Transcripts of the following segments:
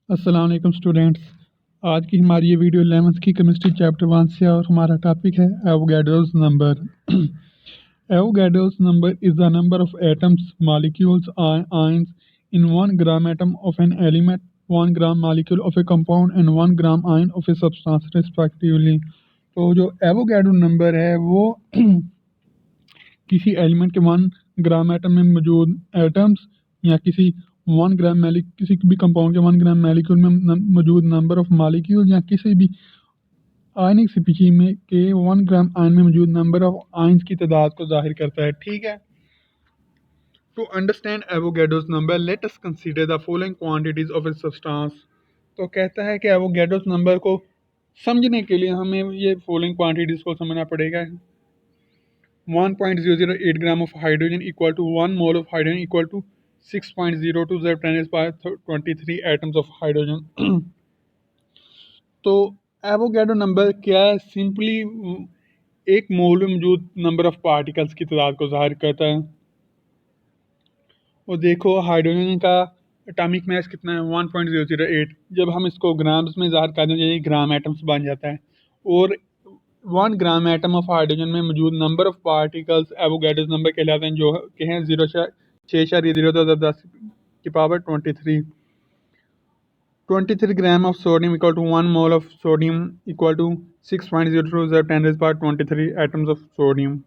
अस्सलाम वालेकुम स्टूडेंट्स। आज की हमारी ये वीडियो 11th की केमिस्ट्री चैप्टर 1 से और हमारा टॉपिक है Avogadro's number. Avogadro's number is the number of atoms molecules ions in 1 gram atom of an element, 1 gram molecule of A compound and 1 gram ion of a substance respectively. तो जो Avogadro number है वो किसी element के 1 gram atom में मौजूद atoms या किसी भी कंपाउंड के 1 ग्राम मॉलिक्यूल में मौजूद नंबर ऑफ मॉलिक्यूल या किसी भी आयनिक स्पीशीज में के 1 ग्राम आयन में मौजूद नंबर ऑफ आयन्स की तादाद को जाहिर करता है। ठीक है। To understand Avogadro's number let us consider the following quantities of a substance. तो कहता है कि एवोगैड्रोस नंबर को समझने के लिए हमें ये फॉलोइंग क्वांटिटीज को समझना पड़ेगा। 1.008 gram of hydrogen equal to 1 mole of hydrogen equal to 6.02 Z 10⁻23 atoms of hydrogen. तो एवोगैड्रो नंबर क्या है? सिंपली एक मोल में मौजूद नंबर ऑफ पार्टिकल्स की तादाद को ज़ाहिर करता है। और देखो हाइड्रोजन का एटॉमिक मास कितना है? 1.008। जब हम इसको ग्राम्स में ज़ाहिर करते हैं ग्राम एटम्स बन जाता है। और 1 ग्राम एटम ऑफ हाइड्रोजन में मौजूद number of particles Avogadro's number कहलाते हैं, जो कि हैं 0.602 की power 23। 23 gram of sodium equal to 1 mole of sodium equal to 6.02 Z 10⁻23 atoms of sodium.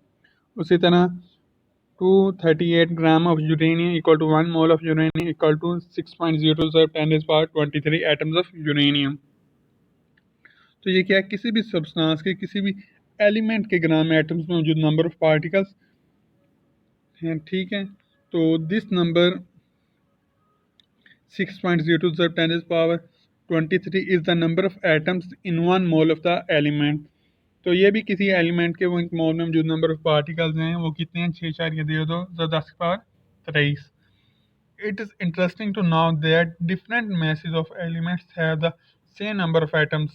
उसी तरह 238 gram of uranium equal to 1 mole of uranium equal to 6.02 Z 10⁻23 atoms of uranium. तो ये क्या है? किसी भी सब्सटेंस के किसी भी एलिमेंट के ग्राम एटम्स में मौजूद नंबर ऑफ पार्टिकल्स हैं। ठीक है। तो this number 6.02 Z 10⁻23 is the number of atoms in 1 mole of the element. तो ये भी किसी एलिमेंट के वो मोल में मौजूद नंबर ऑफ पार्टिकल्स हैं, वो कितने हैं? 6.02 × 10⁻23। It is interesting to know that different masses of elements have the same number of atoms.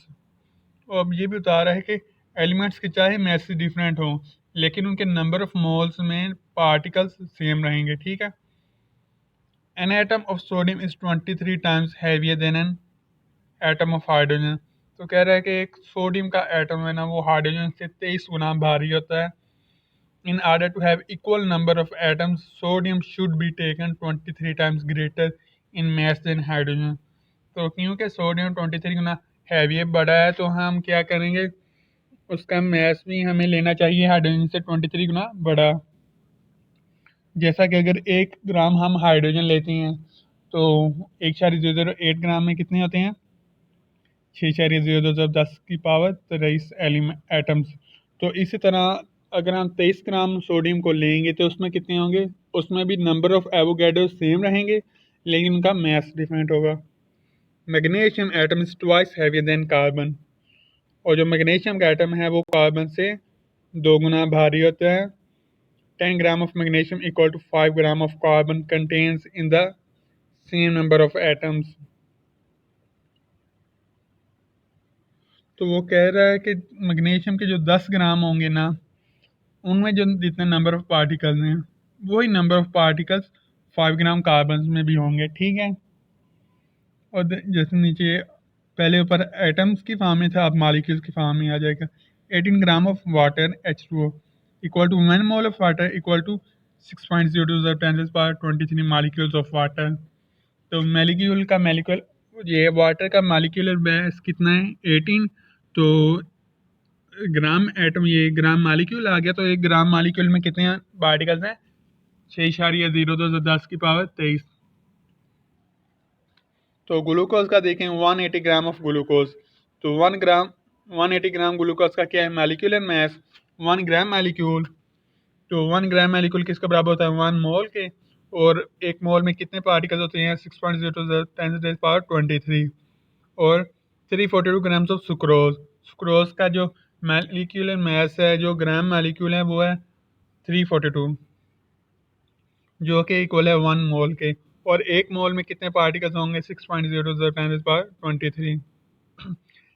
और अब ये भी बता रहा है कि एलिमेंट्स के चाहे मैसेज डिफरेंट हों, लेकिन उनके नंबर ऑफ मोल्स में पार्टिकल्स सेम रहेंगे। ठीक है। An atom of sodium is 23 times heavier than an atom of hydrogen. तो कह रहा है कि एक सोडियम का एटम है ना, वो हाइड्रोजन से 23 गुना भारी होता है। In order to have equal number of atoms sodium should be taken 23 times greater in mass than hydrogen. तो क्योंकि सोडियम 23 गुना हैवी बड़ा है, तो हम क्या करेंगे, उसका मास भी हमें लेना चाहिए हाइड्रोजन से 23 गुना बड़ा। जैसा कि अगर 1 ग्राम हम हाइड्रोजन लेते हैं तो 1.008 ग्राम में कितने होते हैं? 6.02 10 की पावर 23 एटम्स। तो इसी तरह अगर हम 23 ग्राम सोडियम को लेंगे तो उसमें कितने होंगे? उसमें भी नंबर ऑफ एवोगैड्रो सेम रहेंगे, लेकिन उनका मास डिफरेंट होगा। Magnesium atom is twice heavier than carbon. और जो मैग्नीशियम का एटम है वो कार्बन से 2 गुना भारी होता है। 10 gram of magnesium equal to 5 gram of carbon contains in the same number of atoms. तो वो कह रहा है कि मैग्नीशियम के जो 10 ग्राम होंगे ना, उनमें जो जितने नंबर ऑफ पार्टिकल्स हैं वही number of particles 5 gram carbon में भी होंगे। ठीक है। और जैसे नीचे पहले ऊपर एटम्स की फॉर्म में था, अब मॉलिक्यूल्स की फॉर्म में आ जाएगा। 18 gram of water H2O equal to 1 mole of water equal to 6.02 × 10⁻23 molecules of water. तो ये वाटर का मॉलिक्यूलर मास कितना है? 18। तो ग्राम एटम, ये ग्राम मॉलिक्यूल आ गया, तो एक ग्राम मॉलिक्यूल में कितने पार्टिकल्स हैं? 6.02 × 10 की पावर 23। तो ग्लूकोज का देखें, 180 ग्राम ऑफ ग्लूकोज। तो 180 ग्राम ग्लूकोज का क्या है? Molecular mass 1 gram molecule. तो 1 ग्राम मॉलिक्यूल किसका बराबर होता है? 1 मोल के। और एक मोल में कितने पार्टिकल्स होते हैं? 6.02 × 10⁻23। और 342 ग्राम्स ऑफ सुक्रोज। सुक्रोज का जो मॉलिक्यूलर मास है, जो ग्राम मॉलिक्यूल है, वो है 342, जो कि इक्वल है 1 मोल के। और एक मोल में कितने पार्टिकल्स होंगे? 6.02 × 10⁻23।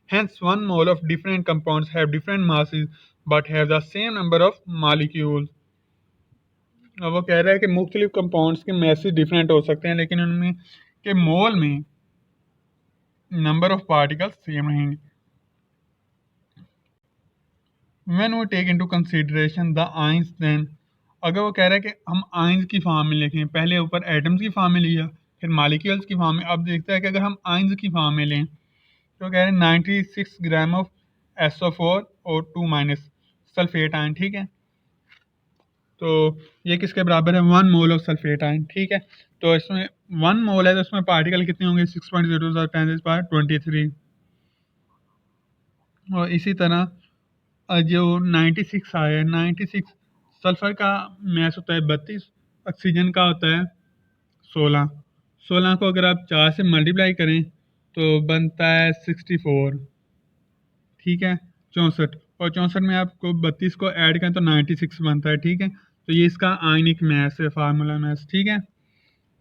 Hence, 1 mole of different compounds have different masses but have the same number of molecules. अब वो कह रहा है कि मुख्तलिफ कंपाउंड्स के मैसेज डिफरेंट हो सकते हैं, लेकिन उनमें के मोल में नंबर ऑफ पार्टिकल्स सेम रहेंगे। When we take into consideration the ions then, अगर वो कह रहा है कि हम आइंस की फॉर्म में लिखें, पहले ऊपर एटम्स की फॉर्म में लिया फिर मालिक्यूल्स की फॉर्म में, अब देखते हैं कि अगर हम आइंस की फॉर्म में लें तो कह रहे हैं 96 ग्राम ऑफ SO4 और 2 माइनस सल्फेट आयन। ठीक है, तो ये किसके बराबर है? 1 मोल ऑफ सल्फेट आयन। ठीक है, तो इसमें 1 मोल है तो इसमें पार्टिकल कितने होंगे? 6.0 × 10⁻³ और इसी तरह जो 96 आया है, 96 सल्फर का मैस होता है 32, ऑक्सीजन का होता है 16। 16 को अगर आप 4 से मल्टीप्लाई करें तो बनता है 64। ठीक है, 64, और 64 में आपको 32 को ऐड करें तो 96 बनता है। ठीक है, तो ये इसका आयनिक मैस है, फार्मूला मैस। ठीक है,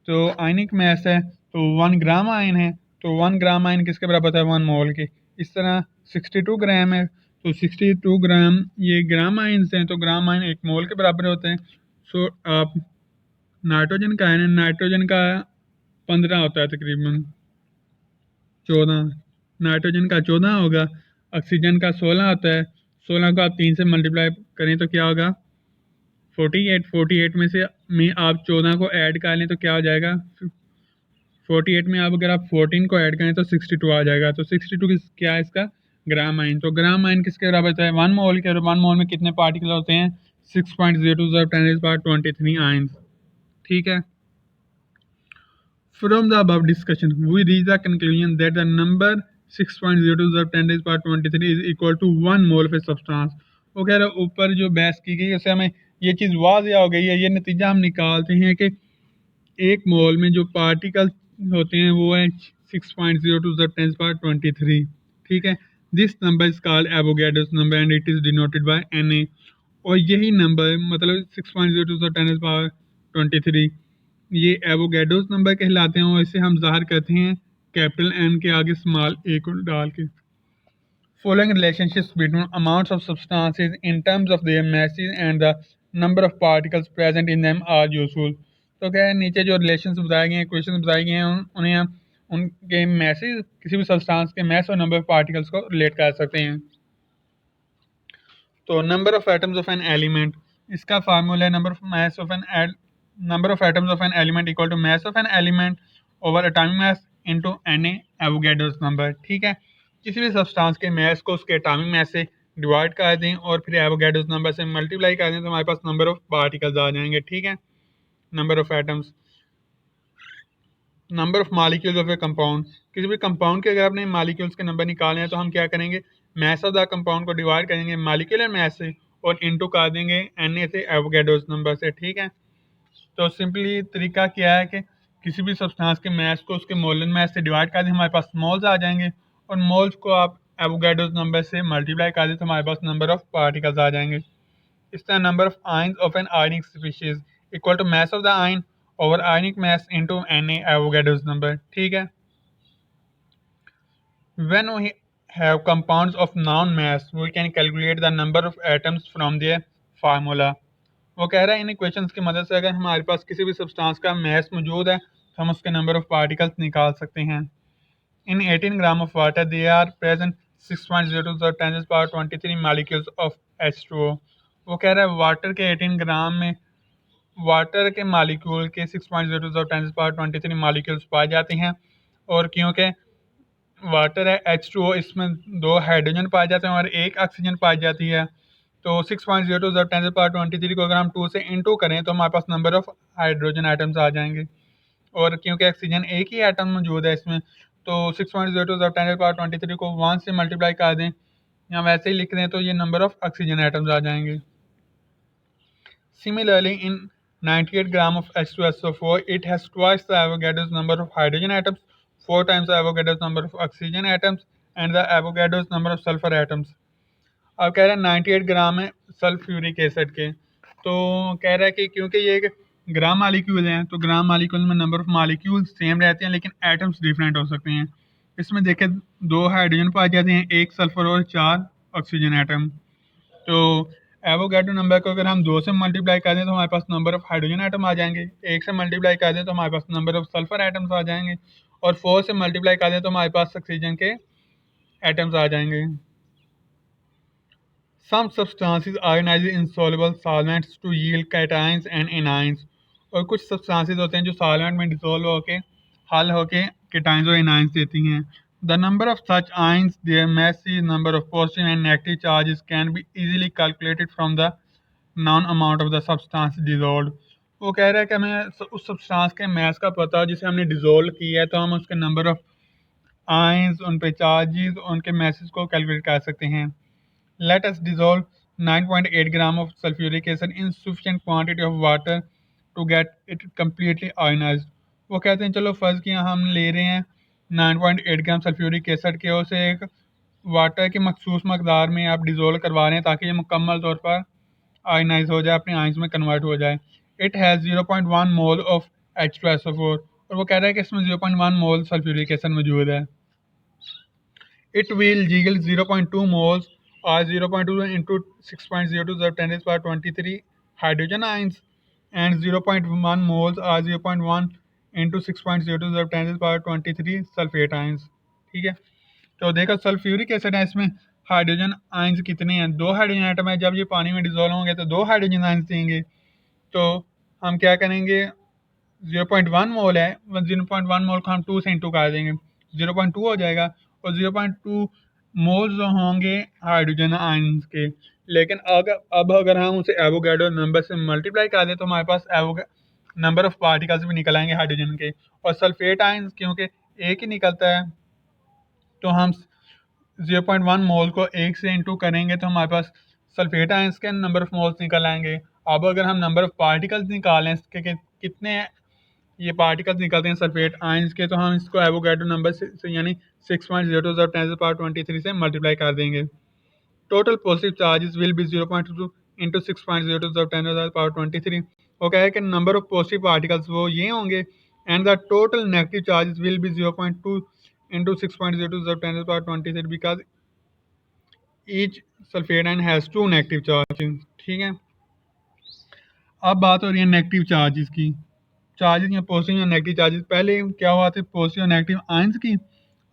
तो आयनिक मैस है तो 1 ग्राम आयन है, तो 1 ग्राम आयन किसके बराबर होता है? 1 मोल के। इस तरह 62 ग्राम है तो 62 ग्राम ये ग्राम आयन हैं, तो ग्राम आयन 1 मोल के बराबर होते हैं। सो आप नाइट्रोजन का आयन, नाइट्रोजन का 15 होता है, तकरीबन 14, नाइट्रोजन का 14 होगा, ऑक्सीजन का 16 होता है। 16 को आप 3 से मल्टीप्लाई करें तो क्या होगा? 48। 48 में आप 14 को ऐड कर लें तो क्या हो जाएगा? 48 में अब अगर आप 14 को ऐड करें तो 62 आ जाएगा। तो 62 क्या है इसका? ग्राम आयन। तो ग्राम आयन किसके बराबर होता है? 1 मोल के, और 1 मोल में कितने पार्टिकल होते हैं? 6.0 × 10⁻23 आयन। ठीक है, from the above discussion we reach the conclusion that the number 6.0 × 10⁻23 is equal to 1 mole of a substance। वो कह रहा है ऊपर जो बहस की गई उससे हमें ये चीज़ वाज़िया हो गई है, ये नतीजा हम निकालते हैं कि 1 मोल में जो पार्टिकल होते हैं वो है 6.0 × 10⁻23। ठीक है, this number is called Avogadro's number and it is denoted by Na। और यही नंबर मतलब 6.0 × 10⁻23 ये एवोगैड्रोस नंबर कहलाते हैं, और इसे हम ज़ाहिर करते हैं कैपिटल N के आगे स्मॉल a को डाल के। Following relationships between amounts of substances in terms of their masses and the number of particles present in them are useful। तो क्या है, नीचे जो रिलेशंस बताए गए हैं, इक्वेशंस बताई गए हैं, उन्हें हम उनके मैसेज, किसी भी सब्सटेंस के मैस और नंबर ऑफ पार्टिकल्स को रिलेट कर सकते हैं। तो number of atoms of an element, इसका फार्मूला है number of atoms of an element equal to mass of an element over atomic mass into Na Avogadro's number. ठीक है, किसी भी सब्सटेंस के मास को उसके एटॉमिक मास से डिवाइड कर दें और फिर एवोगैड्रोस नंबर से मल्टीप्लाई कर दें तो हमारे पास नंबर ऑफ पार्टिकल्स आ जाएंगे। ठीक है, number of atoms, number of molecules of A compound, किसी भी कंपाउंड के अगर आपने मालिक्यूल्स के नंबर निकालने हैं तो हम क्या करेंगे? मास ऑफ द कंपाउंड को डिवाइड करेंगे मालिक्यूलर मास से और इनटू कर देंगे Na से एवोगैड्रोस नंबर से। ठीक है, तो सिंपली तरीका क्या है कि किसी भी सब्सटेंस के मास को उसके मोलर मास से डिवाइड कर दें, हमारे पास मोल्स आ जाएंगे, और मोल्स को आप एवोगैड्रोस नंबर से मल्टीप्लाई कर दें तो हमारे पास नंबर ऑफ पार्टिकल्स आ जाएंगे। इस तरह number of ions of an ionic species equal to mass of the ion over ionic mass into Na Avogadro's number. ठीक है, when we have compounds of known mass we can calculate the number of atoms from their formula। वो कह रहा है इन equations की मदद से अगर हमारे पास किसी भी सब्सटेंस का मास मौजूद है तो हम उसके नंबर ऑफ पार्टिकल्स निकाल सकते हैं। In 18 gram of water they are present 6.0 × 10⁻23 molecules of H2O। वो कह रहा है वाटर के 18 ग्राम में वाटर के मालिक्यूल के 6.0 × 10⁻23 मॉलिक्यूल्स पाए जाते हैं, और क्योंकि वाटर है H2O, इसमें 2 हाइड्रोजन पाए जाते हैं और 1 ऑक्सीजन पाई जाती है। तो 6.0 × 10⁻23 को अगर हम 2 से इंटू करें तो हमारे पास नंबर ऑफ हाइड्रोजन आइटम्स आ जाएंगे, और क्योंकि ऑक्सीजन एक ही आइटम मौजूद है इसमें, तो 6.0 × 10⁻23 को 1 से मल्टीप्लाई कर दें या वैसे ही लिख दें तो ये नंबर ऑफ ऑक्सीजन आइटम्स आ जाएंगे। Similarly, in 98 gram of H2SO4, it has twice the Avogadro's number of hydrogen atoms, 4 times the Avogadro's number of oxygen atoms, and the Avogadro's number of sulfur atoms। अब कह रहा है 98 ग्राम है sulphuric acid के, तो कह रहा है कि क्योंकि ये एक ग्राम मालिक्यूल हैं तो ग्राम मालिक्यूल में नंबर ऑफ मालिक्यूल सेम रहते हैं लेकिन एटम्स डिफरेंट हो सकते हैं। इसमें देखें 2 हाइड्रोजन पाए जाते हैं, 1 सल्फर और 4 ऑक्सीजन एटम। तो एवोगैड्रो नंबर को अगर हम 2 से मल्टीप्लाई कर दें तो हमारे पास नंबर ऑफ हाइड्रोजन आइटम आ जाएंगे, 1 से मल्टीप्लाई कर दें तो हमारे पास नंबर ऑफ सल्फर आइटम्स आ जाएंगे, और 4 से मल्टीप्लाई कर दें तो हमारे पास ऑक्सीजन के एटम्स आ जाएंगे। Some substances ionize insoluble solvents to yield cations and anions। और कुछ substances होते हैं जो सॉल्वेंट में डिसोल्व होके हल होके केटाइंस और एनाइंस देती हैं। The number of such ions, their masses, number of positive and negative charges can be easily calculated from the known amount of the substance dissolved। वो कह रहा है कि हमें उस सब्सटेंस के मैस का पता हो जिसे हमने डिसोल्व किया है, तो हम उसके नंबर ऑफ आयंस, उन पे चार्जेस, उनके मैसेज को कैलकुलेट कर सकते हैं। Let us dissolve 9.8 gram of sulfuric acid in sufficient quantity of water to get it completely ionized। वो कहते हैं चलो फर्ज किया हम ले रहे हैं 9.8 ग्राम सल्फ्यूरिक एसिड के, उसे एक वाटर की मखसूस मकदार में आप डिजोल्व करवा रहे हैं ताकि ये मुकम्मल तौर पर आयनाइज हो जाए, अपने आयंस में कन्वर्ट हो जाए। It has 0.1 mole of H2SO4। और वो कह रहा है कि इसमें 0.1 मोल सल्फ्यूरिक एसिड मौजूद है। It will yield 0.2 moles or 0.2 into 6.02 to the 10 raised power 23 hydrogen ions and 0.1 moles or 0.1 into 6.02 to the 10 raised power 23 sulphate ions. ठीक है, तो देखो सल्फ्यूरिक एसिड है, इसमें हाइड्रोजन आयंस कितने हैं? 2 हाइड्रोजन आइटम है। जब ये पानी में डिजोल्व होंगे तो 2 हाइड्रोजन आयंस देंगे। तो हम क्या करेंगे, 0.1 मोल है, 0.1 मोल को हम 2 से इंटू कर देंगे, 0.2 हो जाएगा। और 0.2 मोल्स जो होंगे हाइड्रोजन आयंस के। लेकिन अब अगर हम उसे एवोगैड्रो नंबर से मल्टीप्लाई कर दें तो हमारे पास नंबर ऑफ पार्टिकल्स भी निकल आएंगे हाइड्रोजन के। और सल्फेट आयंस क्योंकि एक ही निकलता है, तो हम 0.1 मोल को 1 से इंटू करेंगे तो हमारे पास सल्फेट आयंस के नंबर ऑफ मोल्स निकल आएंगे। अब अगर हम नंबर ऑफ पार्टिकल्स निकालें इसके कि कितने ये पार्टिकल्स निकलते हैं सल्फेट आयंस के, तो हम इसको एवोगैड्रो नंबर से यानी 6.0 10⁻³ से मल्टीप्लाई कर देंगे। Total positive charges will be 0.2 into 6.0 10⁻23। वो कह है कि नंबर ऑफ पॉजिटिव पार्टिकल्स वो ये होंगे and the total negative charges will be 0.2 into 6.0 10⁻23 because each sulphate ion has 2 negative charges. ठीक है, अब बात हो रही है नेगेटिव चार्जेस की। चार्जेस या पॉजिटिव या नेगेटिव चार्जेस, पहले क्या हुआ थे पॉजिटिव और नेगेटिव आयंस की,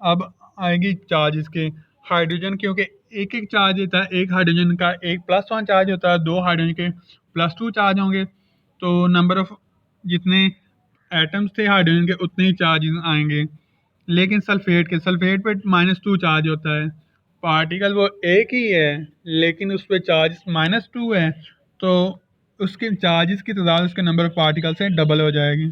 अब आएगी चार्जेस के। हाइड्रोजन क्योंकि एक एक चार्ज होता है, एक हाइड्रोजन का एक +1 चार्ज होता है, 2 हाइड्रोजन के +2 चार्ज होंगे, तो नंबर ऑफ जितने एटम्स थे हाइड्रोजन के उतने ही चार्जेस आएंगे। लेकिन सल्फेट पे -2 चार्ज होता है, पार्टिकल वो एक ही है लेकिन उस पर चार्ज -2 है, तो उसके चार्जेस की तादाद उसके नंबर ऑफ पार्टिकल से डबल हो जाएगी।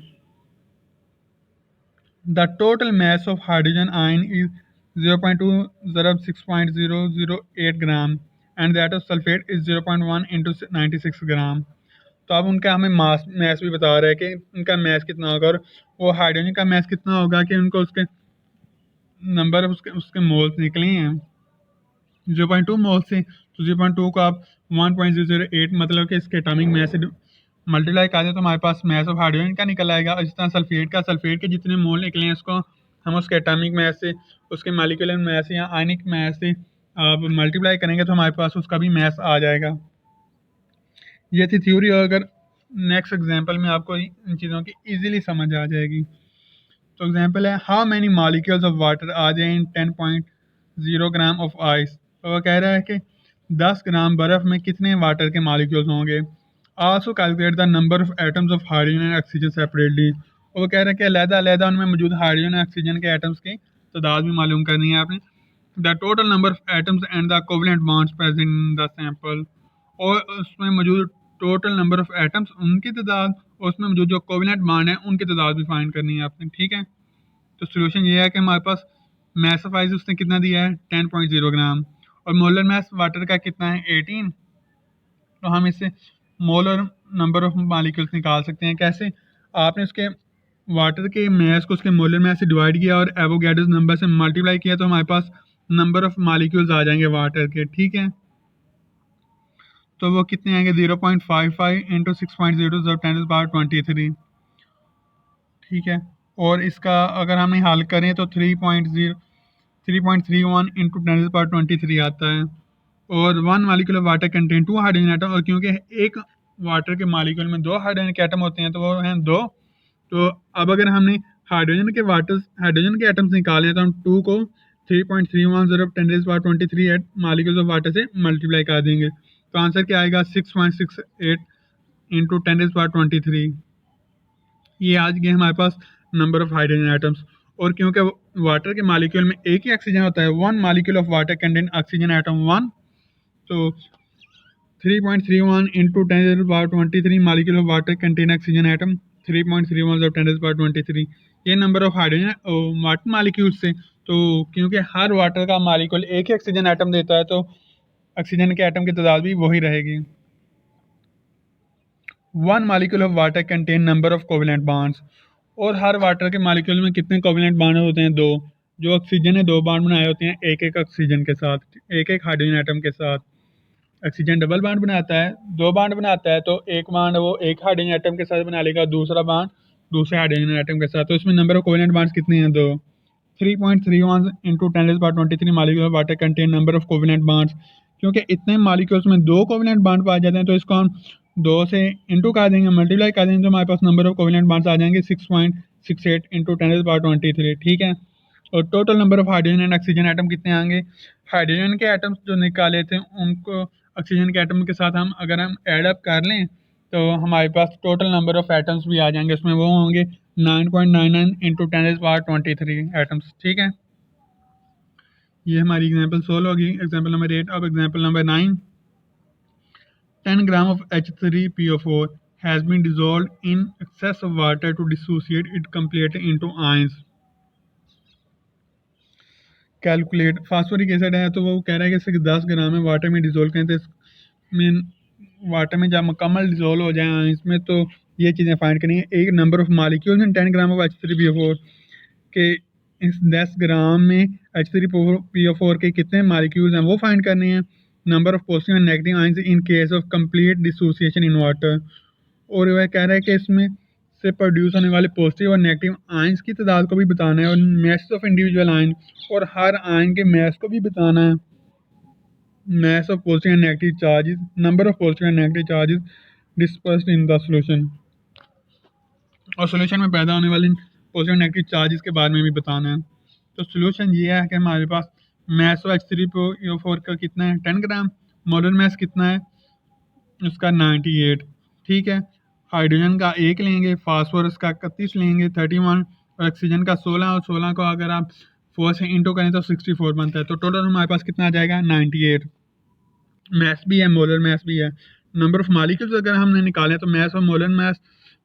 The total mass of hydrogen ion is 0.2 ज़रब 6.008 gram and that of sulphate is 0.1 into 96 ग्राम। तो अब उनका हमें मैस भी बता रहा है कि उनका मैस कितना होगा, और वो हाइड्रोजन का मैस कितना होगा कि उनको उसके नंबर ऑफ उसके मोल्स निकले हैं 0.2 मोल से। तो 0.2 को आप 1.008 मतलब कि इसके एटॉमिक मैस से मल्टीप्लाई कर दें तो हमारे पास मैस ऑफ हाइड्रोजन का निकल आएगा। और इस तरह सल्फेट के जितने मोल निकले हैं उसको हम उसके एटॉमिक मैस से, उसके मॉलिक्यूलर मैस या आयनिक मैस से आप मल्टीप्लाई करेंगे तो हमारे पास उसका भी मैस आ जाएगा। ये थी थ्योरी, और अगर नेक्स्ट एग्जांपल में आपको इन चीज़ों की इजीली समझ आ जाएगी। तो एग्जांपल है, how many molecules of water are there in 10.0 gram of ice. तो वो कह रहा है कि 10 ग्राम बर्फ़ में कितने वाटर के मॉलिक्यूल्स होंगे। Also calculate the number of atoms of hydrogen and oxygen separately. और वो कह रहा है कि अलग-अलग उनमें मौजूद हाइड्रोजन और ऑक्सीजन के एटम्स की तादाद भी मालूम करनी है आपने। The total number of atoms and the covalent bonds present in the sample. और उसमें मौजूद टोटल नंबर ऑफ एटम्स, उनकी तादाद, और उसमें मौजूद जो कोवेलेंट बॉन्ड है उनकी तादाद भी फाइंड करनी है आपने। ठीक है, तो सोल्यूशन ये है कि हमारे पास मैस ऑफ आइस उसने कितना दिया है 10.0 ग्राम, और मोलर मैस वाटर का कितना है 18। तो हम इससे मोलर नंबर ऑफ मॉलिक्यूल्स निकाल सकते हैं। कैसे? आपने उसके वाटर के मैस को उसके मोलर मैस से डिवाइड किया और एवोगैड्रोस नंबर से मल्टीप्लाई किया तो हमारे पास नंबर ऑफ मॉलिक्यूल्स आ जाएंगे वाटर के। ठीक है, तो वो कितने आएंगे 0.55 इंटू 6.0 10⁻23। ठीक है, और इसका अगर हम हल करें तो 3.31 इंटू 10⁻23 आता है। और 1 molecule of water contain 2 hydrogen atom, और क्योंकि एक वाटर के मालिक्यूल में 2 हाइड्रोजन के एटम होते हैं तो वो हैं 2। तो अब अगर हमने हाइड्रोजन के एटम्स निकालें तो हम 2 को 3.310 10^23 एट मालिक्यूल्स ऑफ वाटर से मल्टीप्लाई कर देंगे, तो आंसर क्या आएगा 6.68 इंटू 10^23। ये आज गए हमारे पास नंबर ऑफ हाइड्रोजन एटम्स। और क्योंकि वाटर के मालिक्यूल में एक ही ऑक्सीजन होता है, 1 molecule of water contain oxygen atom 1, तो 3.31 into 10^23 molecule of water contain oxygen atom 3.31 of 10^23। ये number of hydrogen water molecules से, तो क्योंकि हर वाटर का मालिक्यूल एक ही ऑक्सीजन एटम देता है, तो ऑक्सीजन के एटम की तादाद भी वही रहेगी। 1 molecule of water contain number of covalent bonds, और हर वाटर के मालिक्यूल में कितने कोवेलेंट बॉन्ड होते हैं? 2। जो ऑक्सीजन ने 2 बॉन्ड बनाए होते हैं एक एक ऑक्सीजन के साथ, एक एक हाइड्रोजन एटम के साथ। ऑक्सीजन डबल बॉन्ड बनाता है, 2 बॉन्ड बनाता है, तो एक बॉन्ड वो एक हाइड्रोजन एटम के साथ बना लेगा, दूसरा बॉन्ड दूसरे हाइड्रोजन एटम के साथ। तो इसमें नंबर ऑफ कोवेलेंट बॉन्ड्स कितने हैं? 2। 3.31 into 10^23 molecule of water contain number of covalent bonds. क्योंकि इतने मालिक्यूल्स में 2 कोवेलेंट बॉन्ड पाए जाते हैं, तो इसको हम 2 से इंटू कर देंगे, मल्टीप्लाई कर देंगे, तो हमारे पास नंबर ऑफ कोवेलेंट बॉन्ड्स आ जाएंगे 6.68 इंटू 10^23। ठीक है। और total number of hydrogen and oxygen atom कितने आएंगे? हाइड्रोजन के एटम्स जो निकाले थे उनको ऑक्सीजन के एटम के साथ हम अगर हम एड अप कर लें, तो हमारे पास टोटल नंबर ऑफ एटम्स भी आ जाएंगे, उसमें वो होंगे 9.99 इंटू 10^23 एटम्स। ठीक है, ये हमारी एग्जांपल सोल्व होगी। Example number 8। अब example number 9। 10 gram of H3PO4 has been dissolved in excess of water to dissociate it completely into ions. Calculate phosphoric acid है, तो वो कह रहा है कि इससे 10 ग्राम है वाटर में डिजोल्व करें, तो इसमें वाटर में जब मुकम्मल डिजोल्व हो जाए इसमें, तो ये चीज़ें फाइंड करनी है। एक number of molecules in 10 gram of H3PO4 के इस 10 ग्राम में H3PO4 के कितने मालिक्यूल्स हैं वो फाइंड करने हैं। Number of positive and negative ions in case of complete dissociation in water, और वह कह रहा है कि इसमें से प्रोड्यूस होने वाले पॉजिटिव और नेगेटिव आयंस की तादाद को भी बताना है, और मैस ऑफ इंडिविजुअल आयन, और हर आयन के मैस को भी बताना है। Mass of positive and negative charges, number of positive and negative charges dispersed in the solution, और सॉल्यूशन में पैदा होने वाले पॉजिटिव नेगेटिव चार्जेस के बारे में भी बताना है। तो सॉल्यूशन ये है कि हमारे पास मैस ऑफ H3PO4 का कितना है? 10 ग्राम। मोलर मैस कितना है उसका? 98। ठीक है। हाइड्रोजन का 1 लेंगे, फास्फोरस का 31 लेंगे 31, और ऑक्सीजन का 16, और 16 को अगर आप 4 से इंटू करें तो 64 बनता है। तो टोटल हमारे पास कितना आ जाएगा? 98। मैस भी है, मोलर मैस भी है। नंबर ऑफ मालिक्यूल्स अगर हमने निकाले तो मैस और मोलर मैस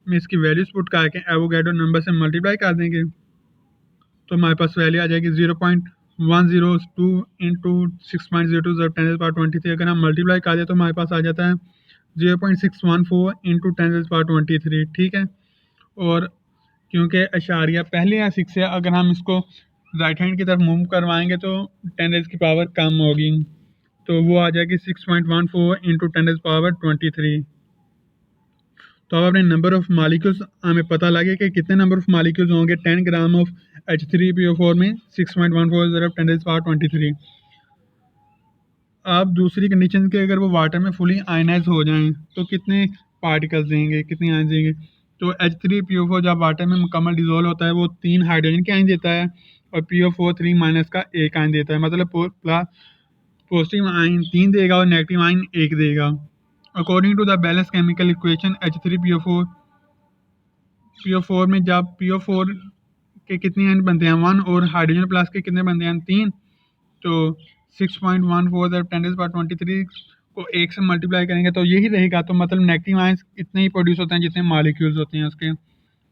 में इसकी वैल्यूज पुट करके एवोगैड्रो नंबर से मल्टीप्लाई कर देंगे, तो हमारे पास वैल्यू आ जाएगी 0.102 इंटू 6.02 10^23। अगर हम मल्टीप्लाई कर दें तो हमारे पास आ जाता है 0.614 इंटू 10^23। ठीक है। और क्योंकि अशारिया पहले या 6 है, अगर हम इसको राइट हैंड की तरफ मूव करवाएंगे तो 10 की पावर कम होगी, तो वो आ जाएगी 6.14 इंटू 10^23। तो अब अपने नंबर ऑफ मालिक्यूल्स हमें पता लगे कि कितने नंबर ऑफ मालिक्यूल्स होंगे 10 ग्राम ऑफ H3PO4 में 6.14 10^23। अब दूसरी कंडीशन के अगर वो वाटर में फुली आयनाइज हो जाएं तो कितने पार्टिकल्स देंगे, कितने आयन देंगे? तो H3PO4 जब वाटर में मुकम्मल डिजोल्व होता है वो 3 हाइड्रोजन के आयन देता है, और PO4 3 माइनस का 1 आयन देता है, मतलब पॉजिटिव आयन 3 देगा और नेगेटिव आयन 1 देगा। According to the balance chemical equation H3PO4 में जब PO4 के कितने आयन बनते हैं? 1, और हाइड्रोजन प्लस के कितने बनते हैं? 3। तो 6.14 10^23 को 1 से मल्टीप्लाई करेंगे तो यही रहेगा, तो मतलब नेगेटिव आयंस इतने ही प्रोड्यूस होते हैं जितने मालिक्यूल्स होते हैं उसके,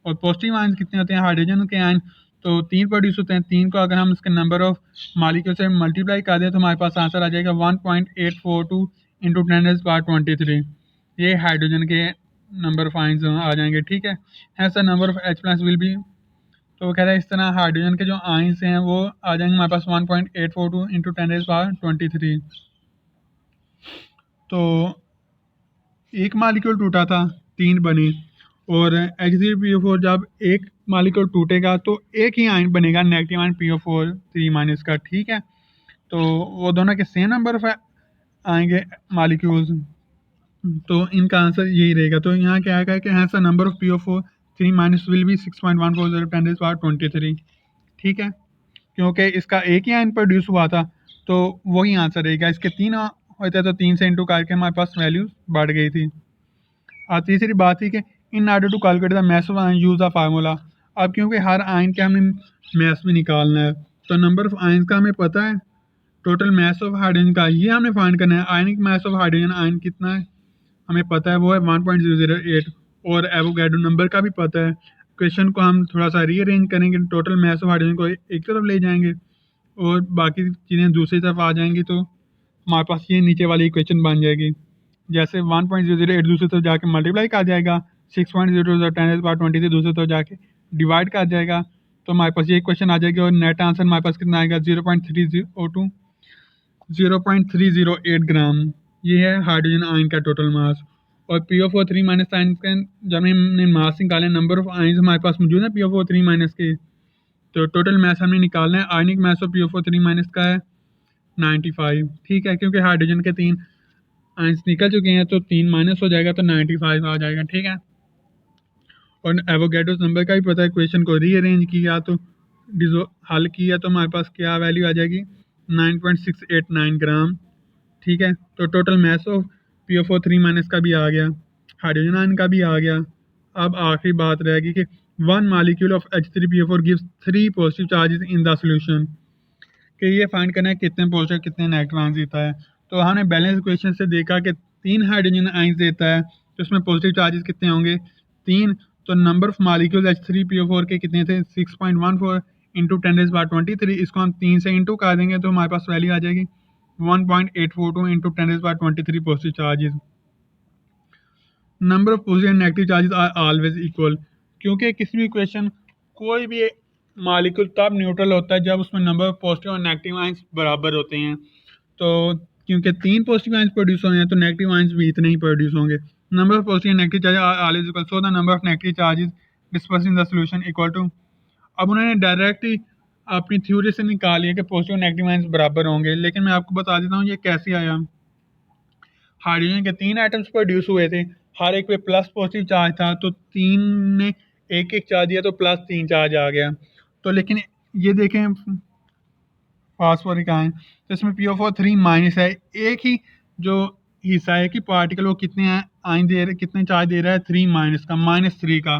और पॉजिटिव आयंस कितने होते हैं? हाइड्रोजन के आयन तो 3 प्रोड्यूस होते हैं। 3 को अगर हम इसके नंबर ऑफ मालिक्यूल से मल्टीप्लाई कर दें तो हमारे पास आंसर आ जाएगा 1.842 इंटू 10^23। ये हाइड्रोजन के नंबर ऑफ आयंस आ जाएंगे। ठीक है। ऐसा number of H+ will be, तो वो कह रहा है इस तरह हाइड्रोजन के जो आयंस हैं वो आ जाएंगे हमारे पास 1.842 इंटू 10^23। तो एक मालिक्यूल टूटा था 3 बने, और H3PO4 जब एक मालिक्यूल टूटेगा तो एक ही आयन बनेगा, नेगेटिव आयन PO4 3 माइनस का। ठीक है। तो वो दोनों के सेम नंबर ऑफ आएंगे मालिक्यूल्स, तो इनका आंसर यही रहेगा। तो यहाँ क्या आएगा कि ऐसा number of PO4 3 minus will be 6.140 10 rays power 23। ठीक है, क्योंकि इसका एक ही आयन प्रोड्यूस हुआ था तो वही आंसर रहेगा। इसके 3 होते तो 3 से इंटू करके हमारे पास वैल्यू बढ़ गई थी। और तीसरी बात थी कि in order to calculate the mass of ion use the formula. अब क्योंकि हर आयन के हमें मास भी निकालना है, तो नंबर ऑफ आयन का हमें पता है, टोटल मास ऑफ हाइड्रोजन का ये हमने फाइंड करना है। आयनिक मास ऑफ हाइड्रोजन आयन कितना है हमें पता है, वो है 1.008, और एवोगैड्रो नंबर का भी पता है। क्वेश्चन को हम थोड़ा सा रीअरेंज करेंगे, टोटल मास ऑफ हाइड्रोजन को एक तरफ ले जाएंगे और बाकी चीज़ें दूसरी तरफ आ जाएंगी, तो हमारे पास ये नीचे वाली इक्वेशन बन जाएगी। जैसे 1.008 दूसरी तरफ जाके मल्टीप्लाई कर जाएगा, 6.010 से दूसरी तरफ जाके डिवाइड कर जाएगा, तो हमारे पास ये इक्वेशन आ जाएगी और नेट आंसर हमारे पास कितना आएगा 0.308 ग्राम। ये है हाइड्रोजन आयन का टोटल मास। और PO4 माइनस आयन का जब हमने मास निकाले, नंबर ऑफ आयन हमारे पास मौजूद है PO4 माइनस के, तो टोटल मास हमने निकालना है। आयनिक मास ऑफ PO4 माइनस का है 95। ठीक है, क्योंकि हाइड्रोजन के 3 आयंस निकल चुके हैं तो 3 माइनस हो जाएगा तो 95 आ जाएगा। ठीक है, और एवोगैड्रोस नंबर का भी पता है। क्वेश्चन को रीअरेंज किया तो हल किया तो हमारे पास क्या वैल्यू आ जाएगी 9.689 ग्राम। ठीक है, तो total mass of PO4 minus का भी आ गया, हाइड्रोजन आयन का भी आ गया। अब आखिरी बात रहेगी कि 1 molecule of H3PO4 gives 3 positive charges in the solution, कि ये फाइंड करना है कितने पॉजिटिव कितने नेगेटिव आयंस देता है। तो हमने बैलेंस इक्वेशन से देखा कि 3 हाइड्रोजन आयंस देता है, तो इसमें पॉजिटिव चार्जेस कितने होंगे 3। तो नंबर ऑफ मॉलिक्यूल्स H3PO4 के कितने थे 6.14 इंटू 10⁻23। इसको हम 3 से इंटू कर देंगे तो हमारे पास वैल्यू आ जाएगी 1.842 into 10⁻23 positive charges. Number of positive and negative charges are always equal, क्योंकि किसी भी इक्वेशन कोई भी मॉलिक्यूल तब न्यूट्रल होता है जब उसमें नंबर ऑफ पॉजिटिव और नेगेटिव आयंस बराबर होते हैं। तो क्योंकि 3 पॉजिटिव आयंस प्रोड्यूस हुए हैं तो नेगेटिव आयंस भी इतने ही प्रोड्यूस होंगे। Number of positive and negative charges are always equal, so the number of negative charges dispersed in the solution equal to. अब उन्होंने डायरेक्ट ही अपनी थ्योरी से निकाल लिया कि पॉजिटिव और नेगेटिव आयंस बराबर होंगे, लेकिन मैं आपको बता देता हूँ ये कैसे आया। हाइड्रोजन के 3 एटम्स प्रोड्यूस हुए थे, हर एक पे प्लस पॉजिटिव चार्ज था, तो 3 ने एक एक चार्ज दिया तो +3 चार्ज आ गया। तो लेकिन ये देखें फास्फोरिक आयन, तो इसमें PO4 माइनस है, एक ही जो हिस्सा है कि पार्टिकल वो कितने आयन दे रहे, कितने चार्ज दे रहा है 3 माइनस का, -3 का।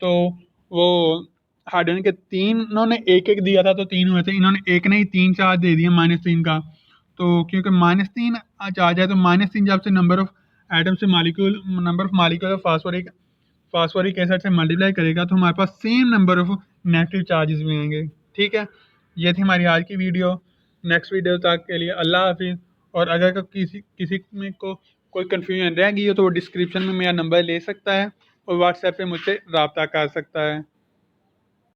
तो वो हाइड्रोजन के 3 ने एक एक दिया था तो 3 हुए थे, इन्होंने एक ने ही 3 चार्ज दे दिया -3 का। तो क्योंकि -3 चार्ज है तो -3 जब से नंबर ऑफ एटम से molecule number of molecule phosphoric acid से मल्टीप्लाई करेगा तो हमारे पास same number of negative charges भी आएंगे। ठीक है, ये थी हमारी आज की वीडियो। नेक्स्ट वीडियो तक के लिए अल्लाह हाफिज़। और अगर किसी में को कोई कन्फ्यूजन रह गई हो तो वो डिस्क्रिप्शन में मेरा नंबर ले सकता है और व्हाट्सएप पे मुझसे रब्ता कर सकता है।